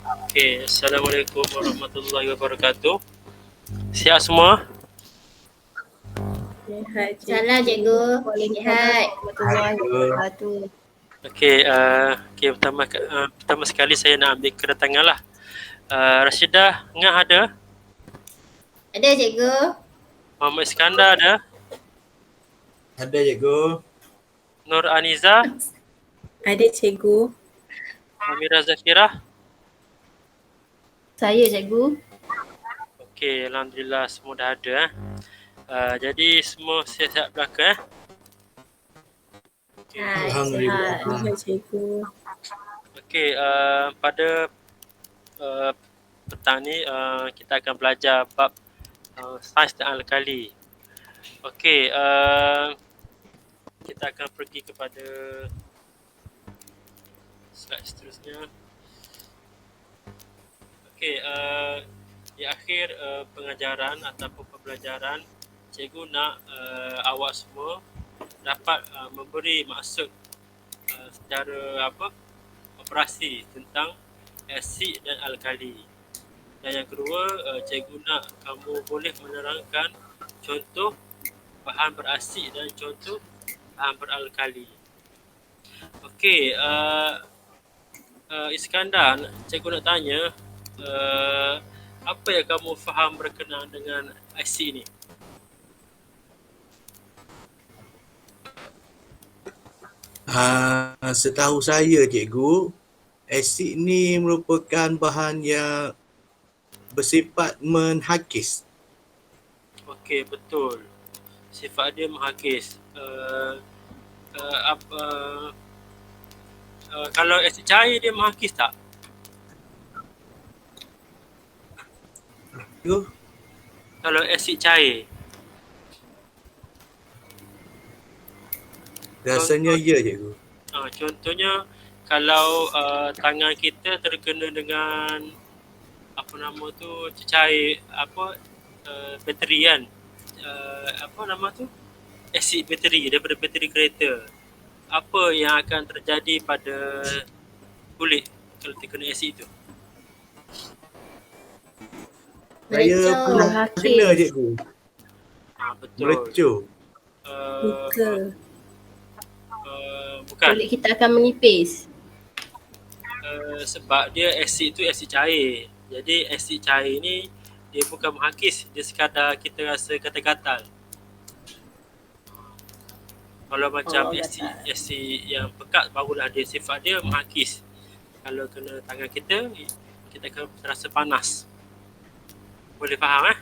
Okey, Assalamualaikum warahmatullahi wabarakatuh. Sihat semua? Sihat Salam cikgu. Waalaikumsalam Sihat. warahmatullahi wabarakatuh. Okey, pertama sekali saya nak ambil kedatangan lah. Rashidah Ngah ada? Ada cikgu. Muhammad Iskandar ada? Ada cikgu. Nur Aniza? Ada cikgu. Amira Zafirah? Saya cikgu. Okey, Alhamdulillah semua dah ada. Jadi semua sihat-sihat belaka. Okay. Alhamdulillah. Sihat cikgu. Okey, pada petang ni kita akan belajar bab sains dan alkali. Okey, kita akan pergi kepada slide seterusnya. Okey, di akhir pengajaran ataupun pembelajaran, cikgu nak awak semua dapat memberi maksud secara operasi tentang asid dan alkali. Dan yang kedua, cikgu nak kamu boleh menerangkan contoh bahan berasid dan contoh bahan beralkali. Okey, Iskandar, cikgu nak tanya, apa yang kamu faham berkenaan dengan asid ni? Setahu saya cikgu, asid ni merupakan bahan yang bersifat menghakis. Okey, betul. Sifat dia menghakis. Kalau asid cair dia menghakis tak? Cikgu, Kalau asid cair, rasanya ya cikgu. contohnya kalau tangan kita terkena dengan apa nama tu, cecair bateri kan, apa nama tu, asid bateri daripada bateri kereta, apa yang akan terjadi pada kulit kalau terkena asid tu? Saya Melecur. pernah kena cikgu. Betul. Melecur. Luka. Bukan. Kulit kita akan menipis. Sebab dia asid tu asid cair. Jadi asid cair ni dia bukan menghakis, dia sekadar kita rasa gatal-gatal. Kalau macam asid yang pekat barulah dia sifat dia menghakis. Kalau kena tangan kita akan terasa panas. Boleh faham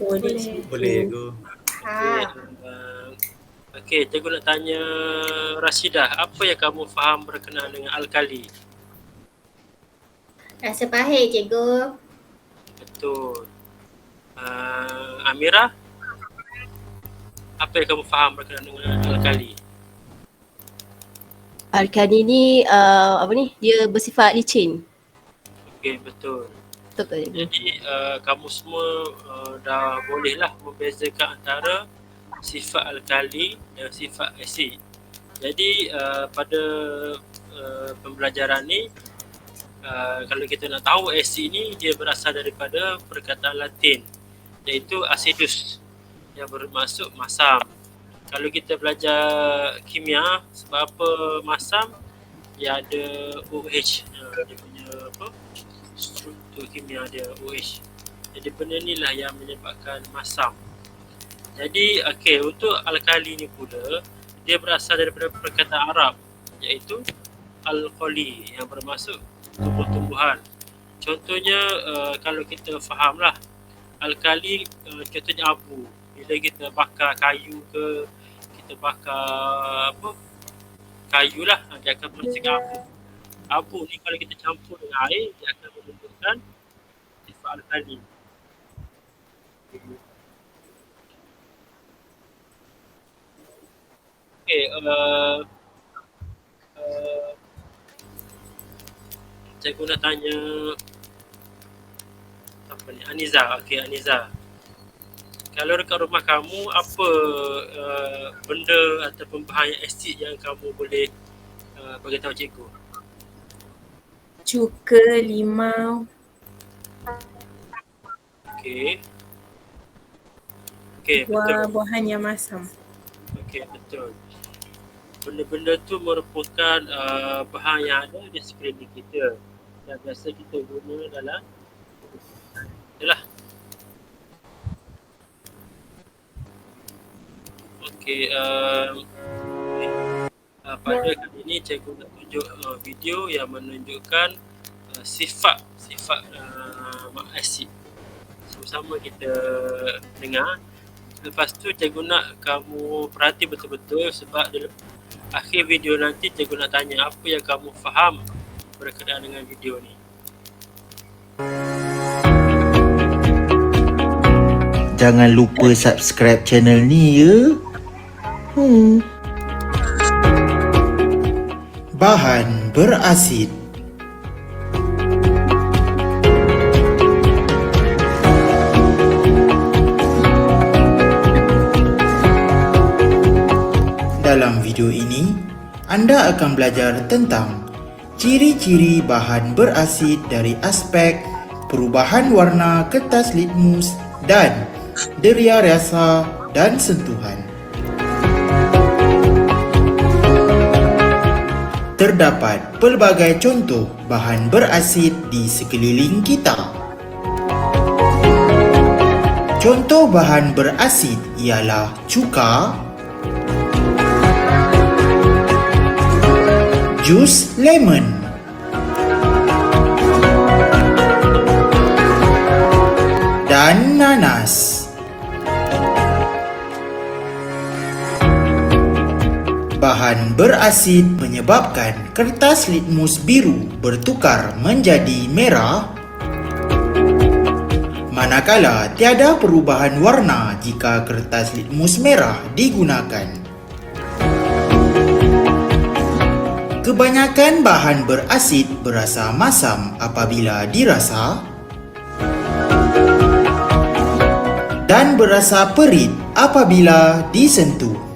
Boleh. Boleh cikgu. Okey, cikgu nak tanya Rashidah, apa yang kamu faham berkenaan dengan alkali? Rasa pahit cikgu. Betul. Amira, apa yang kamu faham berkenaan dengan alkali? Alkali ni dia bersifat licin. Okey, betul. Betul cikgu. Jadi kamu semua dah bolehlah membezakan antara sifat alkali dan sifat asid. Jadi pada pembelajaran ni, kalau kita nak tahu asid ni, dia berasal daripada perkataan Latin iaitu acidus yang bermaksud masam. Kalau kita belajar kimia, sebab apa masam? Dia ada OH, dia punya struktur kimia dia OH. Jadi benda ni lah yang menyebabkan masam. Jadi untuk alkali ni pula, dia berasal daripada perkataan Arab iaitu alkali yang bermaksud tumbuh-tumbuhan. Contohnya kalau kita fahamlah, alkali contohnya abu. Bila kita bakar kayu ke, kita bakar kayu lah, dia akan menghasilkan abu. Abu ni kalau kita campur dengan air, dia akan menunjukkan sifat alkali. Okey, cikgu nak tanya apa ni, Aniza. Okey, Aniza, kalau dekat rumah kamu, apa benda ataupun bahan asid yang kamu boleh bagi tahu cikgu? cuka, limau. Okey. Okey, betul. Buah-buahan yang masam. Okey, betul. Benda-benda tu merupakan bahan yang ada di sekeliling kita yang biasa kita guna dalam itulah. Okey, pada kali ini cikgu nak tunjuk video yang menunjukkan sifat-sifat asid. Sama-sama kita dengar. Lepas tu cikgu nak kamu perhati betul-betul sebab di akhir video nanti cikgu nak tanya apa yang kamu faham berkenaan dengan video ni. Jangan lupa subscribe channel ni ya. Bahan berasid. Dalam video ini, anda akan belajar tentang ciri-ciri bahan berasid dari aspek perubahan warna kertas litmus dan deria rasa dan sentuhan. Terdapat pelbagai contoh bahan berasid di sekeliling kita. Contoh bahan berasid ialah cuka, jus lemon, dan nanas. Bahan berasid menyebabkan kertas litmus biru bertukar menjadi merah, manakala tiada perubahan warna jika kertas litmus merah digunakan. Kebanyakan bahan berasid berasa masam apabila dirasa dan berasa perit apabila disentuh.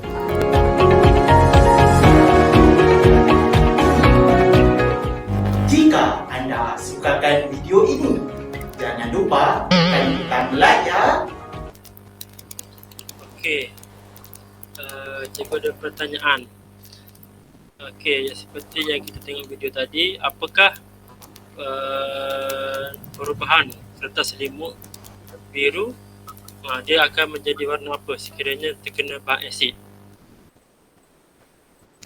Jika anda sukakan video ini, jangan lupa tekan like ya. Okey. Cikgu ada pertanyaan. Okey, seperti yang kita tengok video tadi, apakah perubahan kertas limut biru dia akan menjadi warna apa sekiranya terkena bahan asid?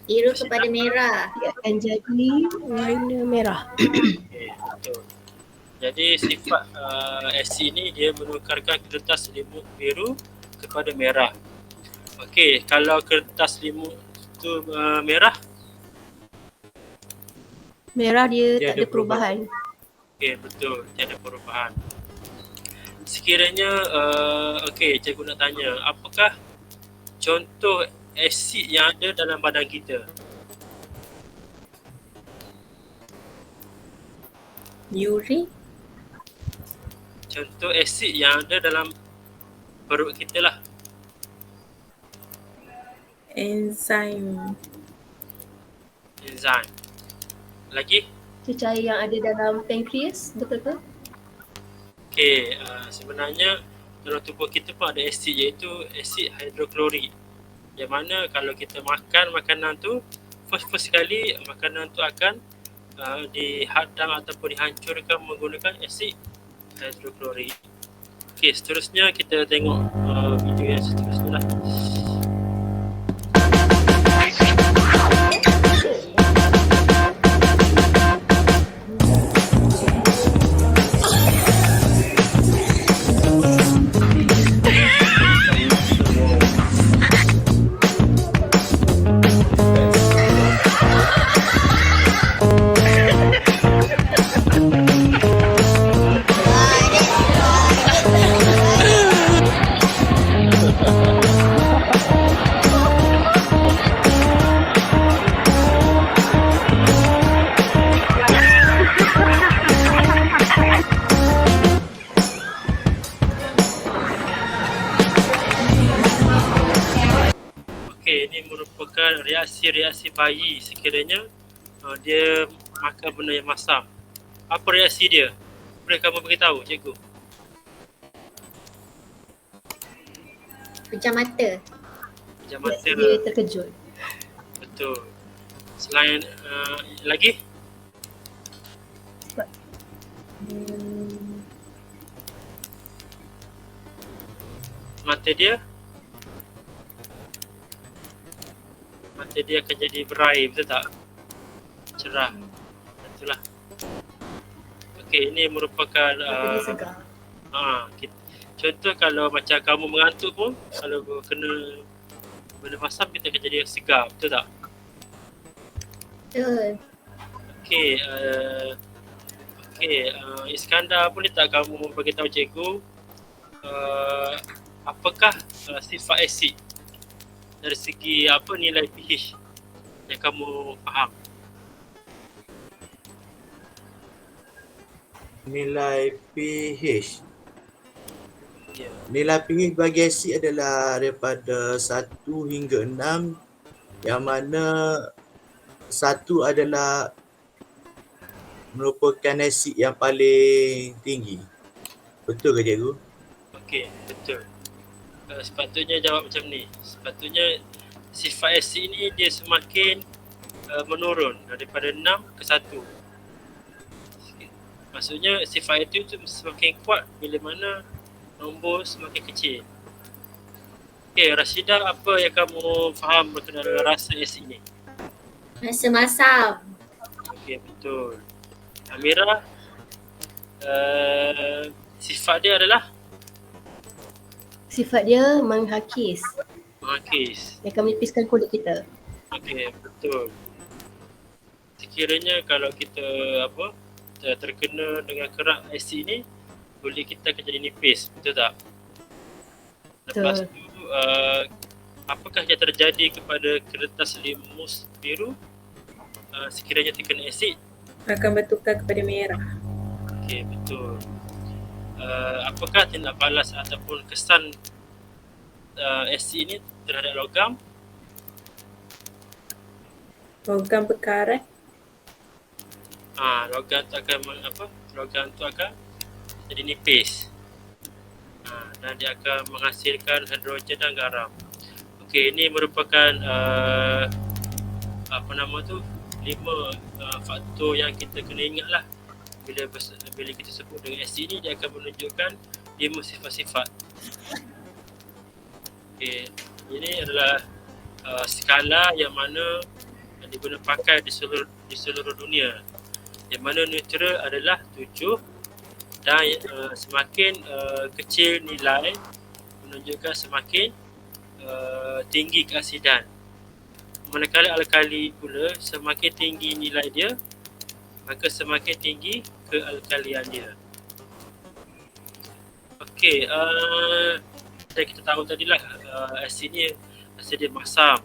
Biru kepada merah. Dia akan jadi warna merah. Okey, betul. Jadi sifat asid ni dia menukarkan kertas limut biru kepada merah. Okey, kalau kertas limut tu merah, Merah dia Dia tak ada ada perubahan. okey, betul, tiada perubahan. Sekiranya okey, cikgu nak tanya, apakah contoh asid yang ada dalam badan kita? Uric, Contoh asid yang ada dalam perut kita lah. enzim, Enzim. Lagi? Cecair yang ada dalam pankreas, betul ke? Okey, sebenarnya dalam tubuh kita pun ada asid iaitu asid hidroklorik. Yang mana kalau kita makan makanan tu, first sekali makanan tu akan dihadam ataupun dihancurkan menggunakan asid hidroklorik. Okey, seterusnya kita tengok video yang seterusnya lah. Okey, ini merupakan reaksi-reaksi bayi sekiranya dia makan benda yang masam. Apa reaksi dia? Boleh kamu beritahu, cikgu? Pecah mata. Macam mata. Dia terkejut. Betul. Selain lagi? Mata dia akan jadi berair, betul tak? Cerah. Betul lah. Okey, ini merupakan Mata dia segar. contoh kalau macam kamu mengantuk pun, kalau kena benda masam kita akan jadi segar, betul tak? Betul. Okey, Iskandar, boleh tak kamu beritahu cikgu apakah sifat asid dari segi apa nilai pH yang kamu faham? Nilai pH. Ya. Nilai pH bagi asid adalah daripada 1 hingga 6, yang mana 1 adalah merupakan asid yang paling tinggi. Betul ke cikgu? Okey, betul. Sepatutnya jawab macam ni. Sepatutnya sifat asid ni dia semakin menurun daripada 6 ke 1. Maksudnya sifat itu semakin kuat bila mana nombor semakin kecil. Okey, Rashidah, apa yang kamu faham berkenaan rasa asid ni? Rasa masam. Okey, betul. Amira, sifat dia adalah Sifat dia menghakis. menghakis. Dia akan menipiskan kulit kita. Okey, betul. Sekiranya kalau kita terkena dengan kerak asid ni, kulit kita akan jadi nipis, betul tak? Lepas Betul. tu, apakah yang terjadi kepada kertas limus biru sekiranya terkena asid? Akan bertukar kepada merah. Okey, betul. Apakah tindak balas ataupun kesan asid ini terhadap logam? Logam berkarat. Logam tu akan logam tu akan jadi nipis. Dan dia akan menghasilkan hidrogen dan garam. Okey, ini merupakan 5 faktor yang kita kena ingat lah. Bila kita sebut dengan asid ni, dia akan menunjukkan 5 sifat-sifat. Okey, ini adalah skala yang mana diguna pakai di seluruh dunia. Yang mana neutral adalah 7 dan semakin kecil nilai menunjukkan semakin tinggi keasidan. Manakala alkali pula semakin tinggi nilai dia, maka semakin tinggi kealkalian dia. Okey, dan kita tahu tadilah asid ni asid dia masam.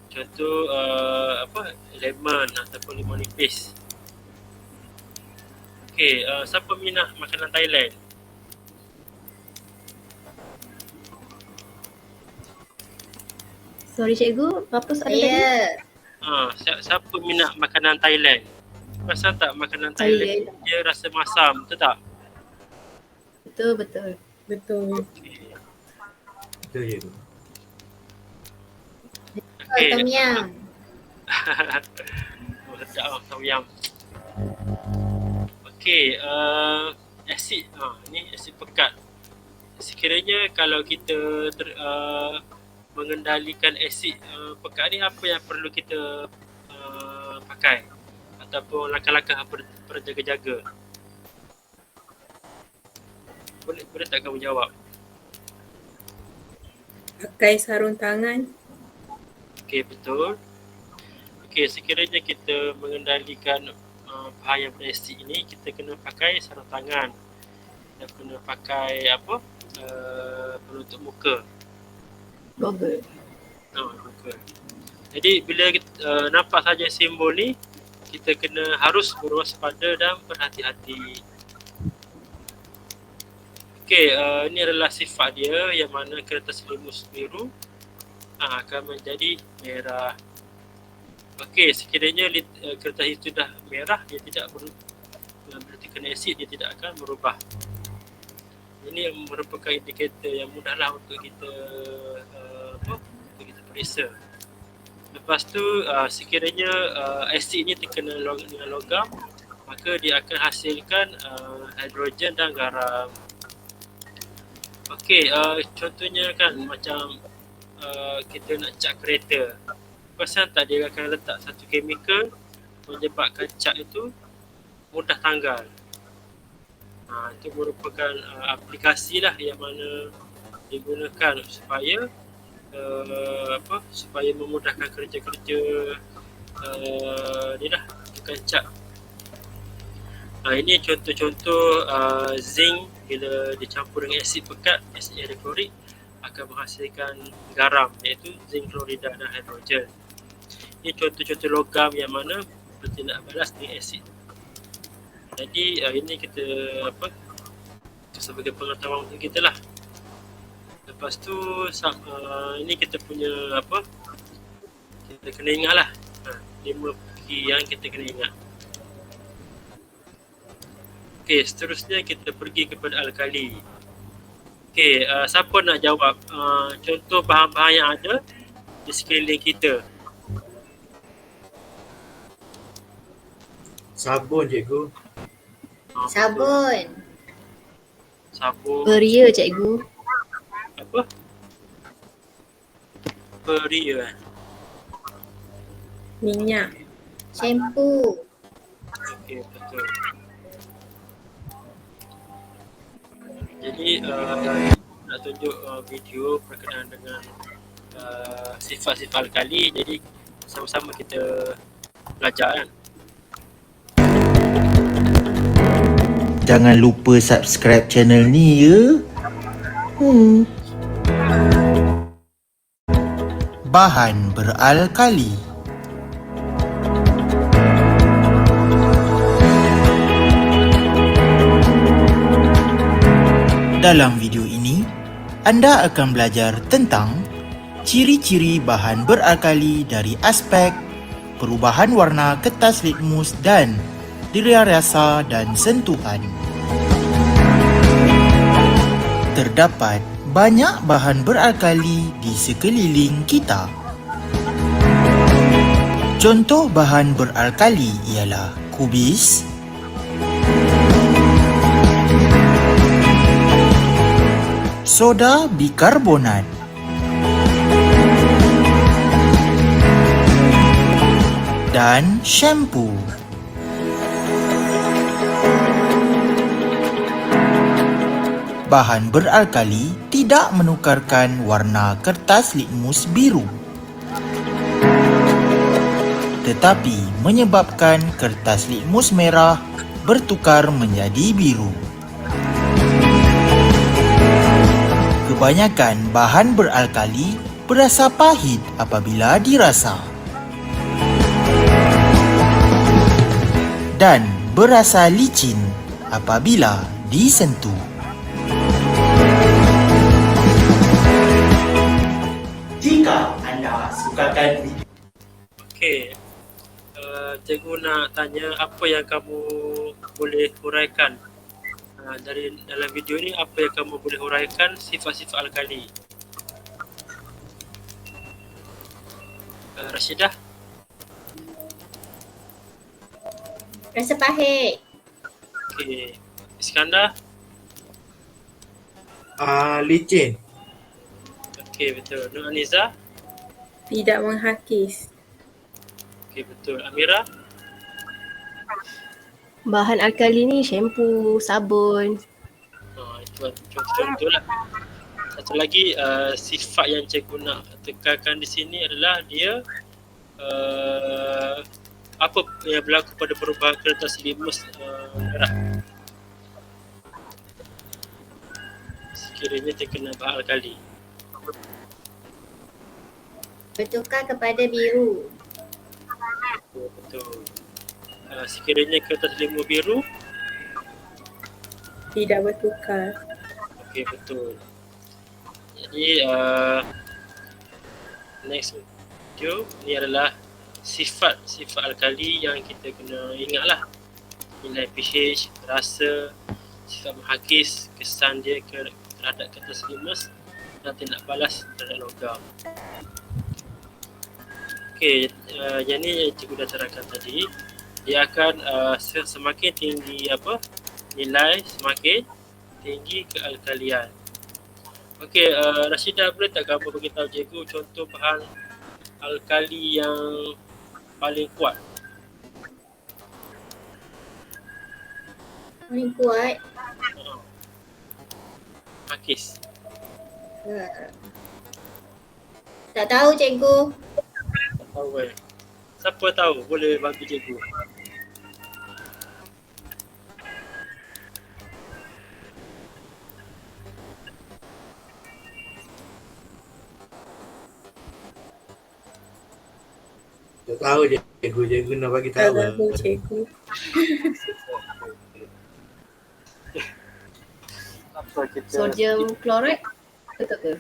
Contoh lemon ataupun limau nipis. Okey, siapa minat makanan Thailand? Sorry cikgu, apa soalan tadi? Saya. Siapa minat makanan Thailand? Perasan tak makanan Thailand dia rasa masam, betul tak? Betul, betul. Betul. Okey. Betul cikgu. Okey. Tom yum. Sedap lah tom yum. Okey, asid ni asid pekat. Sekiranya kalau kita mengendalikan asid pekat ni, apa yang perlu kita pakai ataupun langkah-langkah berjaga-jaga? Boleh tak kamu jawab? Pakai sarung tangan. Okey, betul. Okey, sekiranya kita mengendalikan bahaya asid ini, kita kena pakai sarung tangan. Kita kena pakai penutup muka. Goggle. Muka. Jadi bila kita nampak saja simbol ni, kita harus berwaspada dan berhati-hati. Okey, ini adalah sifat dia yang mana kertas limus biru akan menjadi merah. Okey, sekiranya kertas itu dah merah, dia bila terkena asid dia tidak akan berubah. Ini merupakan indikator yang mudahlah untuk kita untuk kita periksa. Lepas tu sekiranya asid ini terkena dengan logam, maka dia akan hasilkan hidrogen dan garam. Okey, contohnya kan macam kita nak cat kereta. Perasan tak dia akan letak satu chemical menyebabkan cat itu mudah tanggal. Itu merupakan aplikasi lah yang mana digunakan supaya supaya memudahkan kerja-kerja ni lah, bukan cat. Ini contoh-contoh zinc bila dicampur dengan asid pekat, asid hidroklorik akan menghasilkan garam, iaitu zinc klorida dan hidrogen. Ini contoh-contoh logam yang mana bertindak balas dengan asid. Jadi ini kita sebagai pengetahuan untuk kita lah. Lepas tu ini kita punya kita kena ingat lah 5 key yang kita kena ingat. Okey, seterusnya kita pergi kepada alkali. Okey, siapa nak jawab contoh bahan-bahan yang ada di sekeliling kita? Sabun cikgu. Sabun. Sabun. Beria cikgu. Apa? Beria. Minyak. Shampoo. Okey, betul. Jadi nak tunjuk video berkenaan dengan sifat-sifat alkali. Jadi sama-sama kita belajar kan. Jangan lupa subscribe channel ni ya. Bahan beralkali. Dalam video ini, anda akan belajar tentang ciri-ciri bahan beralkali dari aspek perubahan warna kertas litmus dan daya rasa dan sentuhan. Terdapat banyak bahan beralkali di sekeliling kita. Contoh bahan beralkali ialah kubis, soda bikarbonat, dan shampoo. Bahan beralkali tidak menukarkan warna kertas litmus biru, tetapi menyebabkan kertas litmus merah bertukar menjadi biru. Kebanyakan bahan beralkali berasa pahit apabila dirasa dan berasa licin apabila disentuh. Jika anda sukakan video, Okey, cikgu nak tanya apa yang kamu boleh huraikan dari dalam video ni, apa yang kamu boleh huraikan sifat-sifat alkali? Rashidah? Rasa pahit. Okey, Iskandar? Licin. Okey, betul. Nur Aniza? Tidak menghakis. Okey, betul. Amira? Bahan alkali ni shampoo, sabun. Itu contoh-contoh lah. Satu lagi sifat yang cikgu nak tekankan di sini adalah dia apa yang berlaku pada perubahan kertas litmus merah sekiranya terkena bahan alkali. Bertukar kepada biru. Betul. Sekiranya kertas litmus biru, Tidak bertukar. okey, betul. Jadi next video ni adalah sifat-sifat alkali yang kita kena ingatlah. nilai pH, rasa, sifat menghakis, kesan dia terhadap kertas limus dan tindak balas terhadap logam. Okey, yang ni cikgu dah terangkan tadi. Dia akan semakin tinggi nilai, semakin tinggi kealkalian. Okey, Rashidah boleh tak kamu beritahu cikgu contoh bahan alkali yang paling kuat? Paling kuat. Hakis. Tak tahu cikgu. Tak tahu Siapa tahu boleh bantu cikgu. Tak tahu cikgu nak bagi Tak tahu. tahu cikgu. Apa kita Sodium chloride. Betul ke?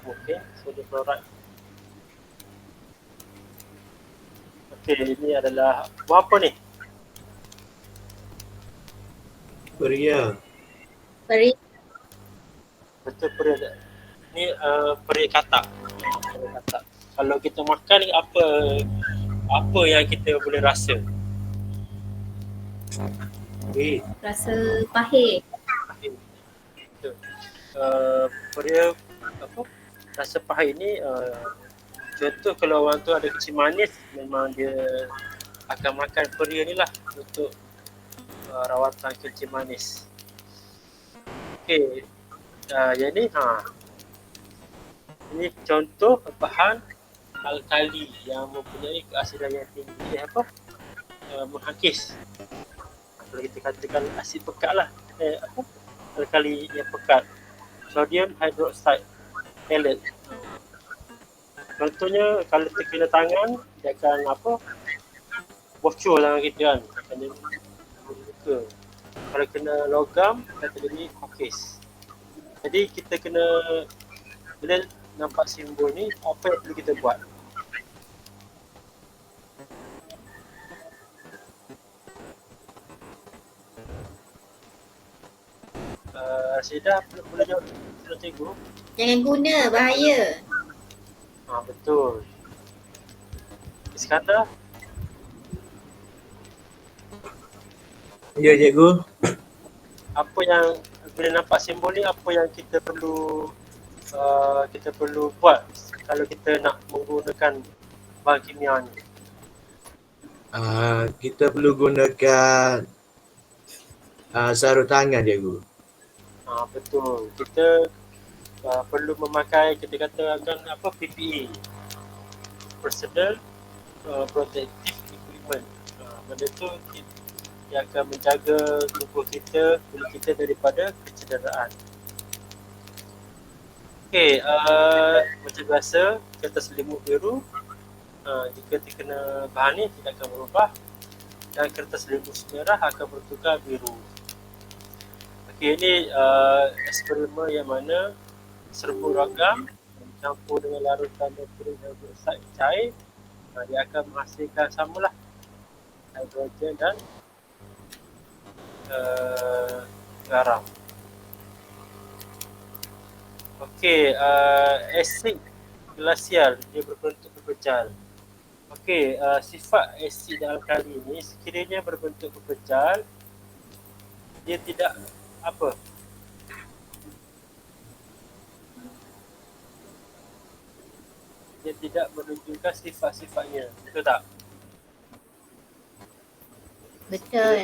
Okey, sodium chloride. Okey, ini adalah buah apa ni? Peria. Peri. Betul peri. Ni peri katak. Peri katak. Kalau kita makan ni apa yang kita boleh rasa? Rasa pahit. Betul. Peria rasa pahit ni contoh kalau orang tu ada kencing manis, memang dia akan makan peria ni lah untuk rawatan kencing manis. Okey, yang ni ini contoh bahan alkali yang mempunyai keasidan yang tinggi menghakis. Kalau kita katakan asid pekat lah, alkali yang pekat, sodium hydroxide pellet. Contohnya kalau terkena tangan, dia akan bocor tangan kita kan, akan jadi luka. Kalau kena logam, akan terjadi hakis. Jadi kita kena, bila nampak simbol ni, apa yang perlu kita buat? Rashidah boleh jawab cikgu? Jangan guna, bahaya. Betul. Iskandar? Ya cikgu. Apa yang bila nampak simbol ni, apa yang kita perlu buat kalau kita nak menggunakan bahan kimia ni? Kita perlu gunakan sarung tangan cikgu. Betul. Kita perlu memakai, kita katakan PPE, Personal Protective Equipment. Benda tu dia akan menjaga tubuh kita, kulit kita daripada kecederaan. Okey, macam biasa, kertas selimut biru jika terkena bahan ni tidak akan berubah, dan kertas selimut merah akan bertukar biru. Okey, ini eksperimen yang mana serbuk logam campur dengan larutan merkuri hidroksida cair, dia akan menghasilkan samalah hidrogen dan garam. Okey, asid glasial dia berbentuk pepejal. Okey, sifat asid dan alkali ni sekiranya berbentuk pepejal, dia tidak dia tidak menunjukkan sifat-sifatnya, betul tak? Betul.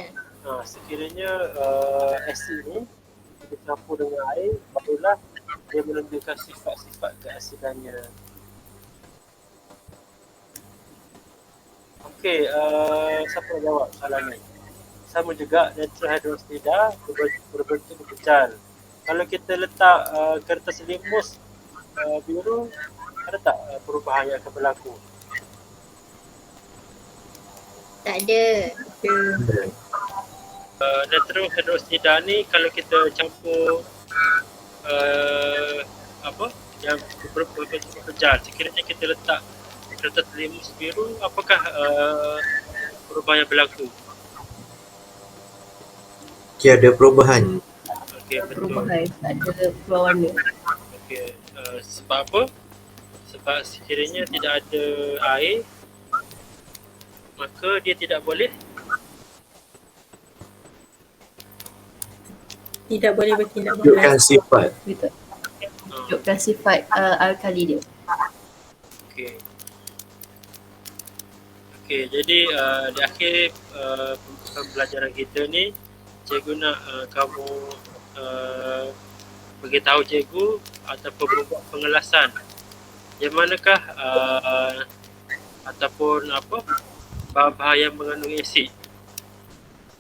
Sekiranya asid ni dicampur dengan air, barulah dia menunjukkan sifat-sifat keasidannya. Okey, siapa nak jawab soalan ni? Sama juga natural hydroxida berbentuk pepejal. Kalau kita letak kertas limus biru, ada tak perubahan yang akan berlaku? Tak ada. Natural hydroxida ni kalau kita campur yang berbentuk pepejal, sekiranya kita letak kertas limus biru, apakah apa yang berlaku? Tiada perubahan. Okey, betul. Perubahan, tak ada perubahan warna. Okey, sebab apa? Sebab sekiranya tidak ada air, maka dia tidak boleh Tidak boleh bertindak Tunjukkan malas. sifat. Betul. uh, Tunjukkan sifat alkali dia. okey. Okey, jadi di akhir pembelajaran kita ni, cikgu nak kamu beritahu cikgu ataupun membuat pengelasan yang manakah ataupun apa bahan-bahan yang mengandung asid.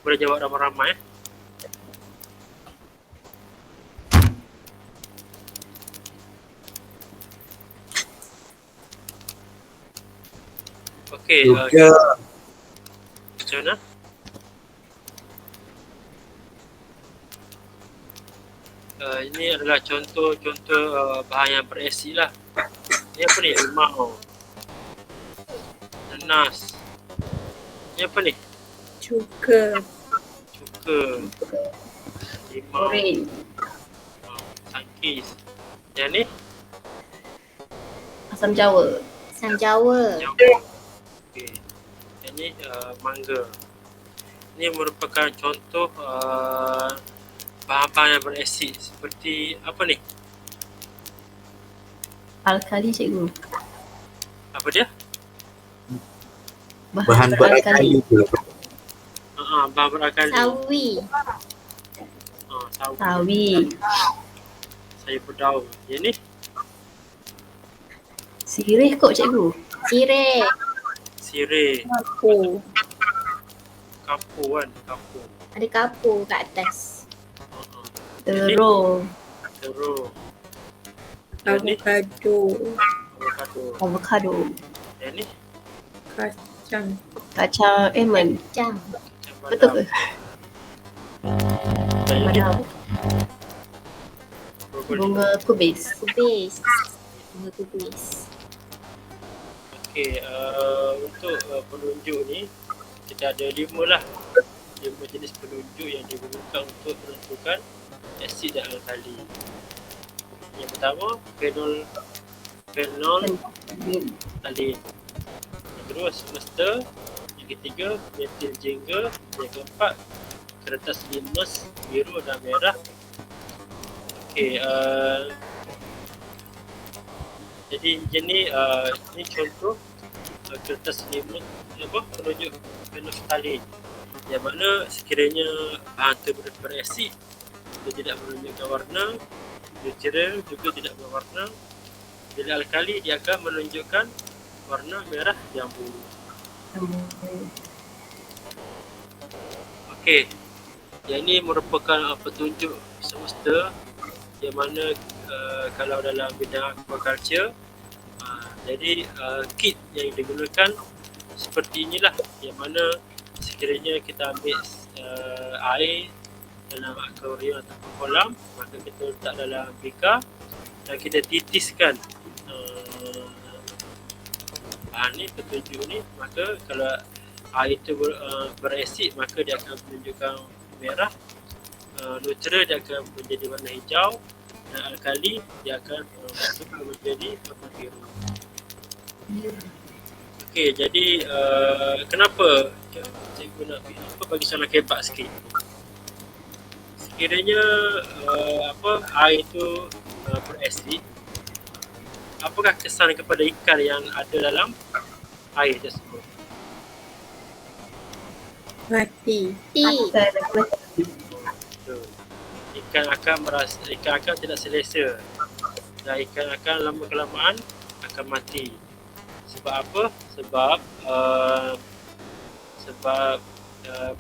Boleh jawab ramai-ramai. Okey, Juga macam mana? Ini adalah contoh-contoh bahan yang berasid lah. Ini apa ni? Limau, nanas. Ini apa ni? Cuka, Cuka, limau, Oren, tangkis. Yang ni? asam jawa. Asam Jawa. Okey. Yang ni mangga. Ini merupakan contoh bahan-bahan yang berasid seperti apa ni? Alkali cikgu. Apa dia? bahan beralkali tu. Bahan beralkali. Sawi. Sawi. Sawi. Sayur berdaun. Yang ni? Sirih kot cikgu. Sirih. Sirih. Kapu, Kapur kan? Kapur. Ada kapur kat atas. Terung. Terus. Yang ni? avokado, Avocado. Avocado. Yang ni? kacang, Kacang almond. Cam. Macam Betul ke? Yang ni? Padahal Brokoli. bunga kubis. Kubis. Bunga kubis. Okey, untuk penunjuk ni kita ada 5 lah. 5 jenis penunjuk yang digunakan untuk menentukan asid dan alkali. Yang pertama, phenolphthalein. Yang kedua, semester. Yang ketiga, metil jengga. Yang keempat, kertas limus biru dan merah. Okey, jadi ni contoh kertas limus penunjuk phenolphthalein, yang mana sekiranya bahan tu berasid, dia tidak menunjukkan warna. Neutral juga tidak berwarna. Bila alkali, dia akan menunjukkan warna merah jambu. Okey, yang ini merupakan petunjuk semesta, yang mana kalau dalam bidang aquaculture, jadi kit yang digunakan seperti inilah, yang mana sekiranya kita ambil air dalam akuarium ataupun kolam, maka kita letak dalam bika dan kita titiskan bahan ni, petunjuk ni. Maka kalau air itu berasid, maka dia akan menunjukkan merah. Neutral, dia akan menjadi warna hijau, dan alkali dia akan masuk menjadi warna biru. Okey, jadi kenapa cikgu nak bagi contoh kepak sikit. Sekiranya air itu berasid, apakah kesan kepada ikan yang ada dalam air tersebut? mati, Ikan akan tidak selesa, dan ikan akan lama kelamaan akan mati. Sebab apa? Sebab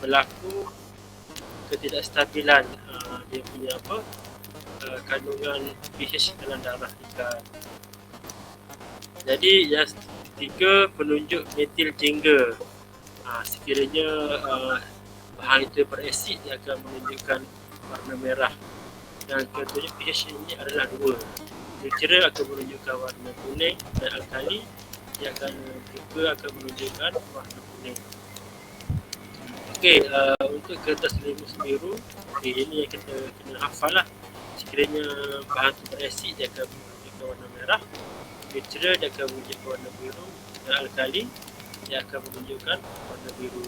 berlaku ketidakstabilan dia punya kandungan pH dalam darah ikan. Jadi yang ketiga, penunjuk metil jengga. Sekiranya bahan itu berasid, dia akan menunjukkan warna merah. Dan ketujuh, pH ini adalah 2. Neutral akan menunjukkan warna kuning, dan alkali dia akan menunjukkan warna kuning. Okey, untuk kertas limus biru, ini yang kita kena hafal lah. Sekiranya bahan tu berasid, dia akan menunjukkan warna merah. Neutral, dia akan menunjukkan warna biru. Dan alkali, dia akan menunjukkan warna biru.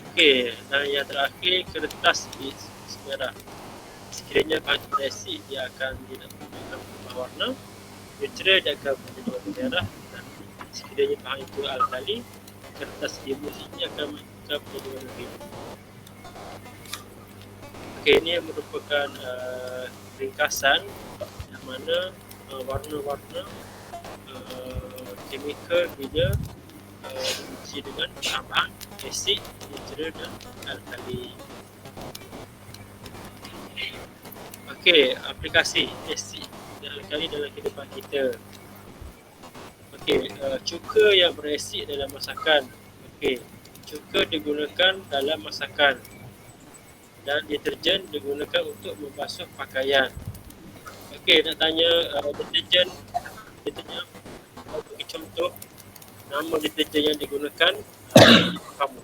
Okey, dan yang terakhir, kertas merah. Sekiranya bahan tu berasid, dia akan tidak menunjukkan berubah warna. Neutral, dia akan menjadi warna merah. Dan sekiranya bahan itu alkali, kertas limus ini akan menjadi warna biru. Okey, ini merupakan ringkasan yang mana warna-warna chemical bila diuji dengan bahan-bahan asid, neutral dan alkali. Okey, aplikasi asid dan alkali dalam kehidupan kita. Okey, cuka yang berasid dalam masakan. Okey, cuka digunakan dalam masakan dan deterjen digunakan untuk membasuh pakaian. Okey, nak tanya deterjen bagi contoh nama deterjen yang digunakan kamu.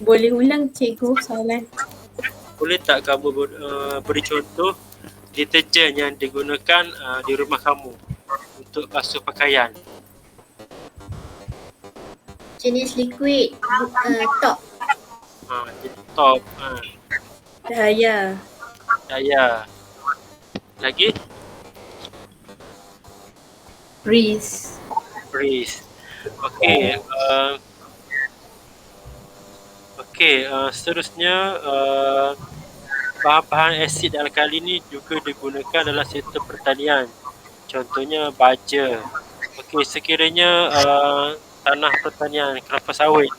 Boleh ulang cikgu soalan? Boleh tak kamu beri contoh deterjen yang digunakan di rumah kamu untuk basuh pakaian? Jenis liquid, top. Jadi top, Daya. daya. Lagi? Breeze. Breeze. Okey, seterusnya bahan-bahan asid dan alkali ni juga digunakan dalam sektor pertanian. Contohnya baja. Okey, sekiranya tanah pertanian kelapa sawit,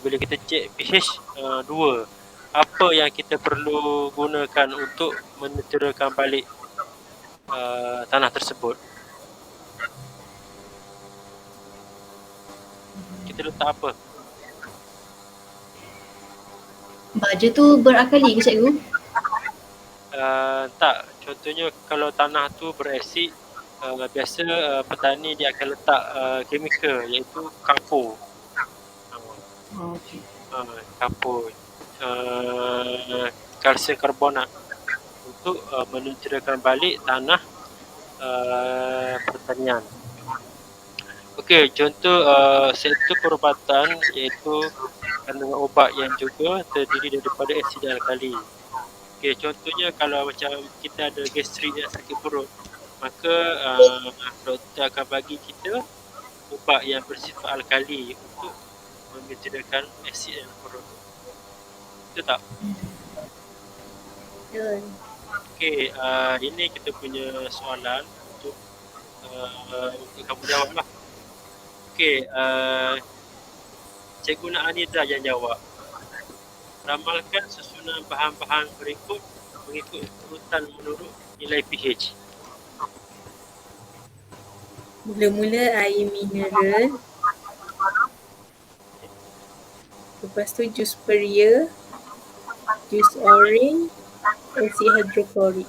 bila kita cek pH 2, apa yang kita perlu gunakan untuk menetralkan balik tanah tersebut? Kita letak apa? Baja tu berakali ke cikgu? Tak, contohnya kalau tanah tu berasid, biasa petani dia akan letak chemical iaitu kapur. Okey. Kapur, kalsium karbonat untuk menetralkan balik tanah pertanian. Okey, contoh sektor perubatan iaitu kandungan ubat yang juga terdiri daripada asid dan alkali. Okey, contohnya kalau macam kita ada gastrik dan sakit perut, maka doktor akan bagi kita ubat yang bersifat alkali untuk menetralkan asid dalam perut. Betul tak? Betul. Okey, ini kita punya soalan untuk kamu jawab lah. Okey, Cikgu Anida yang jawab. Ramalkan susunan bahan-bahan berikut mengikut urutan menurut nilai pH. Mula-mula air mineral. Lepas tu jus peria, jus orange, asid hidroklorik.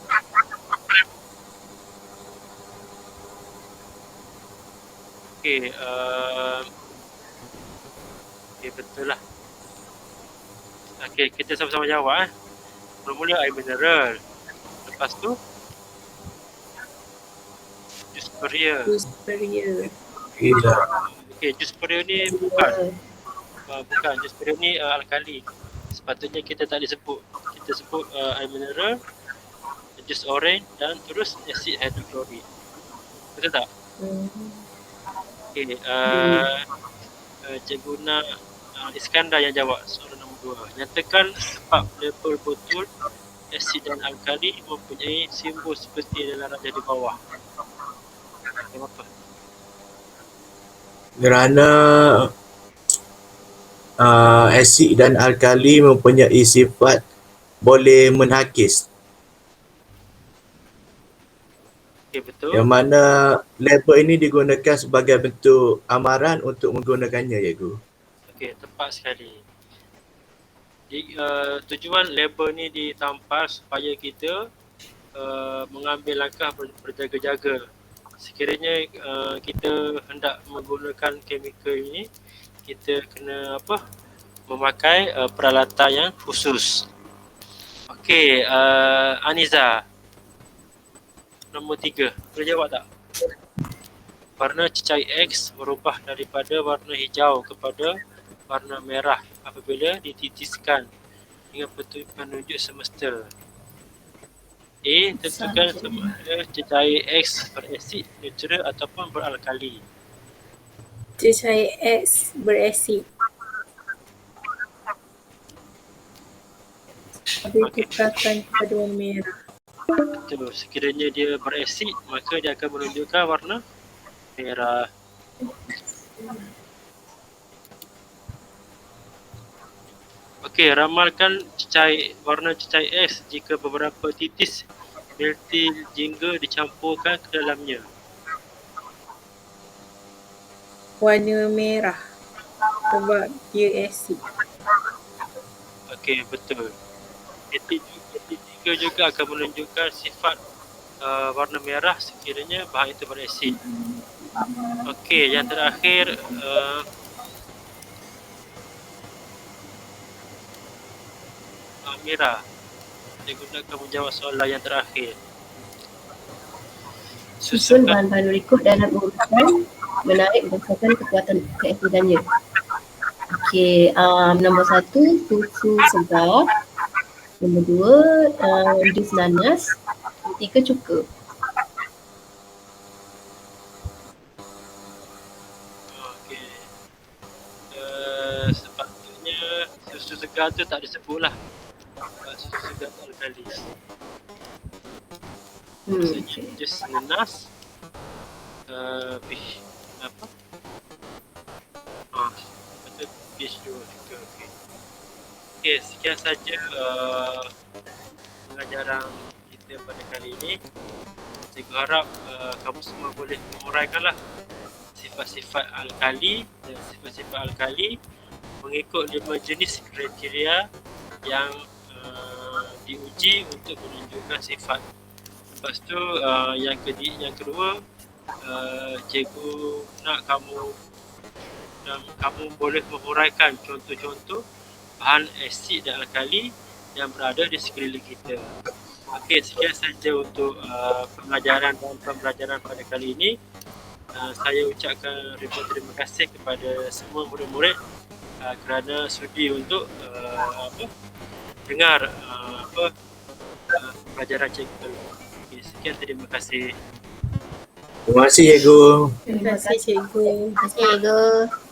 Okey, betul lah. Okey, kita sama-sama jawab. Mula-mula air mineral. Lepas tu jus peria. Jus peria. Gila. Okey, jus peria ni bukan jus peria ni alkali. Sepatutnya kita tak disebut. Kita sebut air mineral, jus orange dan terus asid hidroklorik. Betul tak? Okey, Cikgu Iskandar yang jawab soalan nombor 2. Nyatakan sebab level botol asid dan alkali mempunyai simbol seperti dalam rajah di bawah. Kenapa? Kerana asid dan alkali mempunyai sifat boleh menghakis. Okey, betul. Yang mana label ini digunakan sebagai bentuk amaran untuk menggunakannya, cikgu. Okey, tepat sekali. Tujuan label ni ditampal supaya kita mengambil langkah berjaga-jaga sekiranya kita hendak menggunakan chemical ini, kita kena memakai peralatan yang khusus. Okey, Aniza, nombor 3, boleh jawab tak? Warna cecair X berubah daripada warna hijau kepada warna merah apabila dititiskan dengan penunjuk semesta. A. Tentukan sama ada cecair X berasid, neutral ataupun beralkali. Cecair X berasid. Dia tukarkan kepada warna merah. Betul. Sekiranya dia berasid, maka dia akan menunjukkan warna merah. Okey, ramalkan warna cecair X jika beberapa titis meltil jingga dicampurkan ke dalamnya. Warna merah. Sebab dia asid. Okey, betul. Meltil jingga juga akan menunjukkan sifat warna merah sekiranya bahan itu berasid. Okey, yang terakhir Mira, saya gunakan menjawab soalan yang terakhir. Susun bahan-bahan berikut dalam urutan menarik berdasarkan kekuatan keasidannya. Okey, nombor 1 susu segar, nombor 2 jus nanas, nombor 3 cuka. Okey. Sepatutnya susu segar tu tak disebut lah. Susu segar tu alkali. Jus nanas, betul, pH 2 juga. Okey, sekian saja pengajaran kita pada kali ini. Saya harap kamu semua boleh menguraikanlah sifat-sifat alkali dan sifat-sifat alkali mengikut 5 jenis kriteria yang diuji untuk menunjukkan sifat. Lepas tu yang kedua, cikgu nak kamu boleh menguraikan contoh-contoh bahan asid dan alkali yang berada di sekeliling kita. Okey, sekian saja untuk pengajaran dan pembelajaran pada kali ini. Saya ucapkan ribuan terima kasih kepada semua murid-murid kerana sudi untuk dengar pelajaran cikgu. Okay, sekian, terima kasih. Terima kasih cikgu. Terima kasih cikgu. Terima kasih, cikgu.